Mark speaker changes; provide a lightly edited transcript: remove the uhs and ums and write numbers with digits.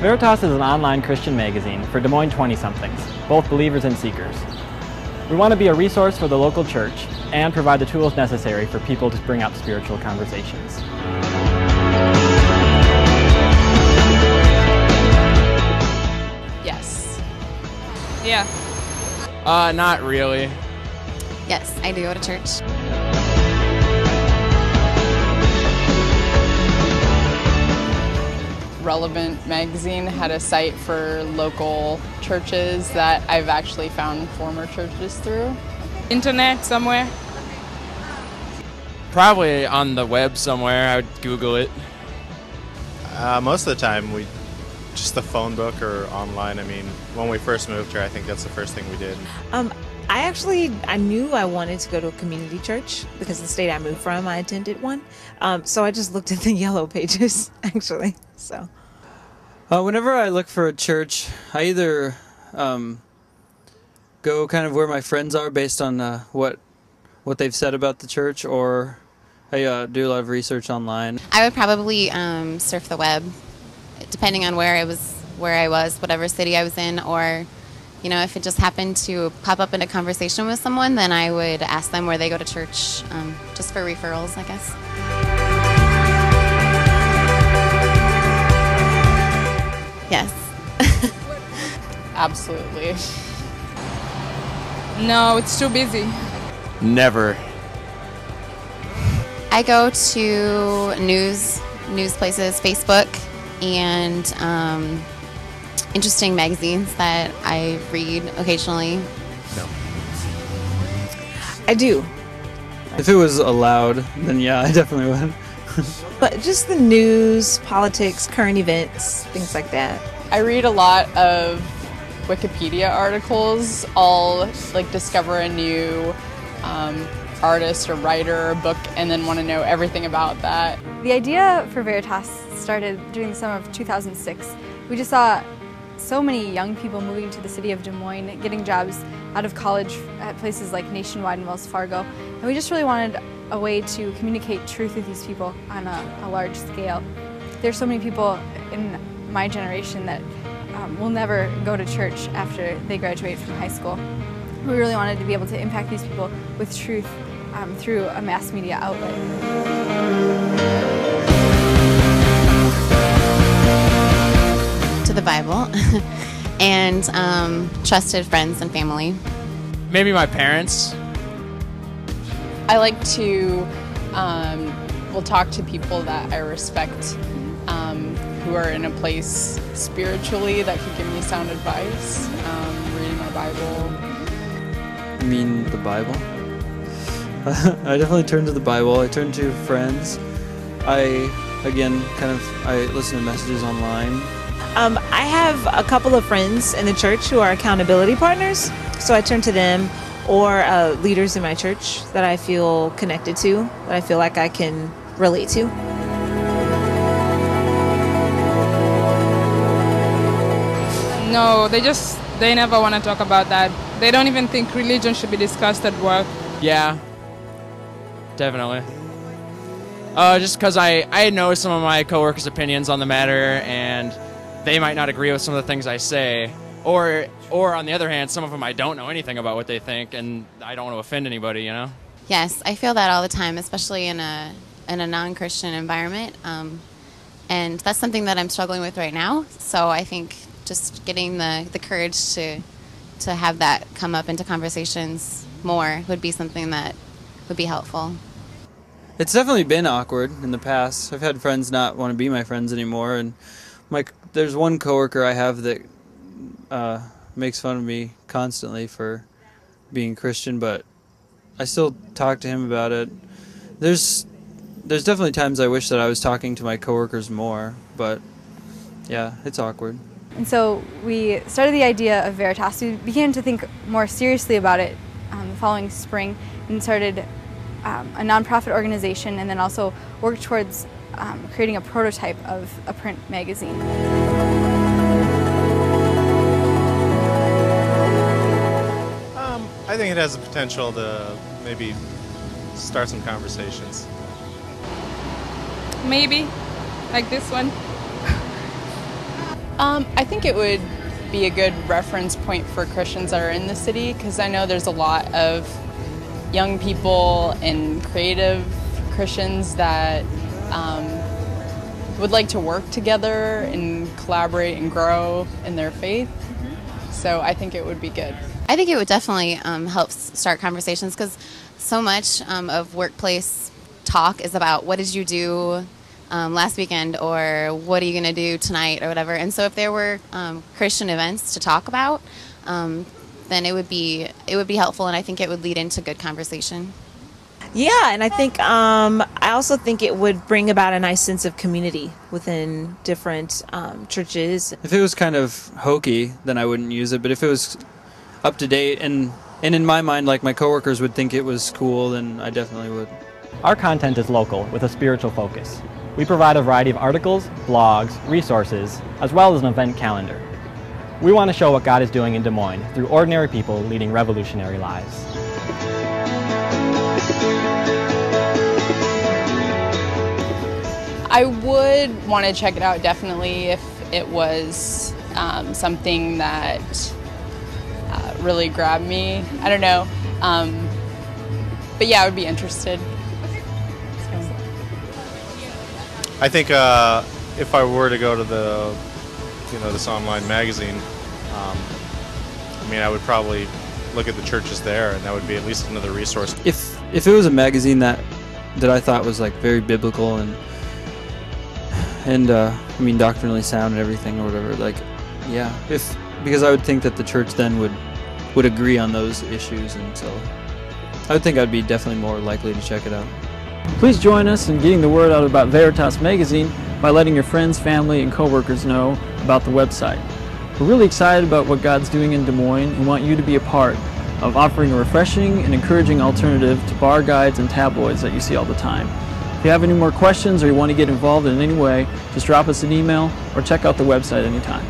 Speaker 1: Veritas is an online Christian magazine for Des Moines 20-somethings, both believers and seekers. We want to be a resource for the local church and provide the tools necessary for people to bring up spiritual conversations.
Speaker 2: Yes. Yeah.
Speaker 3: Not really.
Speaker 4: Yes, I do go to church.
Speaker 2: Relevant magazine had a site for local churches that I've actually found former churches through.
Speaker 5: Internet somewhere?
Speaker 3: Probably on the web somewhere. I would Google it.
Speaker 6: Most of the time, just the phone book or online. I mean, when we first moved here, I think that's the first thing we did.
Speaker 7: I knew I wanted to go to a community church because the state I moved from, I attended one. So I just looked at the yellow pages, actually. So,
Speaker 8: whenever I look for a church, I either go kind of where my friends are based on what they've said about the church, or I do a lot of research online.
Speaker 4: I would probably surf the web, depending on where I was, whatever city I was in, or you know, if it just happened to pop up in a conversation with someone, then I would ask them where they go to church, just for referrals, I guess. Yes.
Speaker 2: Absolutely.
Speaker 5: No, it's too busy.
Speaker 3: Never.
Speaker 4: I go to news places, Facebook, and interesting magazines that I read occasionally.
Speaker 3: No.
Speaker 7: I do.
Speaker 8: If it was allowed, then yeah, I definitely would.
Speaker 7: But just the news, politics, current events, things like that.
Speaker 2: I read a lot of Wikipedia articles. I'll like discover a new artist or writer or book and then want to know everything about that.
Speaker 9: The idea for Veritas started during the summer of 2006. We just saw so many young people moving to the city of Des Moines, getting jobs out of college at places like Nationwide and Wells Fargo. And we just really wanted a way to communicate truth with these people on a large scale. There's so many people in my generation that will never go to church after they graduate from high school. We really wanted to be able to impact these people with truth through a mass media outlet.
Speaker 4: To the Bible and trusted friends and family.
Speaker 3: Maybe my parents.
Speaker 2: I like to talk to people that I respect who are in a place spiritually that could give me sound advice, reading my Bible.
Speaker 8: You mean the Bible? I definitely turn to the Bible. I turn to friends. I listen to messages online.
Speaker 7: I have a couple of friends in the church who are accountability partners, so I turn to them, or leaders in my church that I feel connected to, that I feel like I can relate to.
Speaker 5: No, they never want to talk about that. They don't even think religion should be discussed at work.
Speaker 3: Yeah, definitely. Just because I know some of my coworkers' opinions on the matter, and they might not agree with some of the things I say. Or on the other hand, some of them I don't know anything about what they think, and I don't want to offend anybody, you know?
Speaker 4: Yes, I feel that all the time, especially in a non-Christian environment. And that's something that I'm struggling with right now. So I think just getting the courage to have that come up into conversations more would be something that would be helpful.
Speaker 8: It's definitely been awkward in the past. I've had friends not want to be my friends anymore, and there's one coworker I have that makes fun of me constantly for being Christian, but I still talk to him about it. There's definitely times I wish that I was talking to my coworkers more, but yeah, it's awkward.
Speaker 9: And so we started the idea of Veritas. We began to think more seriously about it the following spring and started a nonprofit organization, and then also worked towards creating a prototype of a print magazine.
Speaker 6: I think it has the potential to maybe start some conversations.
Speaker 5: Maybe, like this one.
Speaker 2: I think it would be a good reference point for Christians that are in the city, because I know there's a lot of young people and creative Christians that would like to work together and collaborate and grow in their faith. So I think it would be good.
Speaker 4: I think it would definitely help start conversations, because so much of workplace talk is about what did you do last weekend, or what are you going to do tonight, or whatever. And so if there were Christian events to talk about, then it would be helpful, and I think it would lead into good conversation.
Speaker 7: Yeah, and I think I also think it would bring about a nice sense of community within different churches.
Speaker 8: If it was kind of hokey, then I wouldn't use it. But if it was up to date and in my mind, like my coworkers would think it was cool, then I definitely would.
Speaker 1: Our content is local with a spiritual focus. We provide a variety of articles, blogs, resources, as well as an event calendar. We want to show what God is doing in Des Moines through ordinary people leading revolutionary lives.
Speaker 2: I would want to check it out definitely if it was something that really grabbed me. I don't know. But yeah, I would be interested.
Speaker 6: I think if I were to go to the, this online magazine, I would probably look at the churches there, and that would be at least another resource.
Speaker 8: If it was a magazine that I thought was like very biblical and doctrinally sound and everything or whatever, like, yeah, because I would think that the church then would agree on those issues, and so I would think I'd be definitely more likely to check it out.
Speaker 10: Please join us in getting the word out about Veritas Magazine by letting your friends, family, and coworkers know about the website. We're really excited about what God's doing in Des Moines and want you to be a part of offering a refreshing and encouraging alternative to bar guides and tabloids that you see all the time. If you have any more questions or you want to get involved in any way, just drop us an email or check out the website anytime.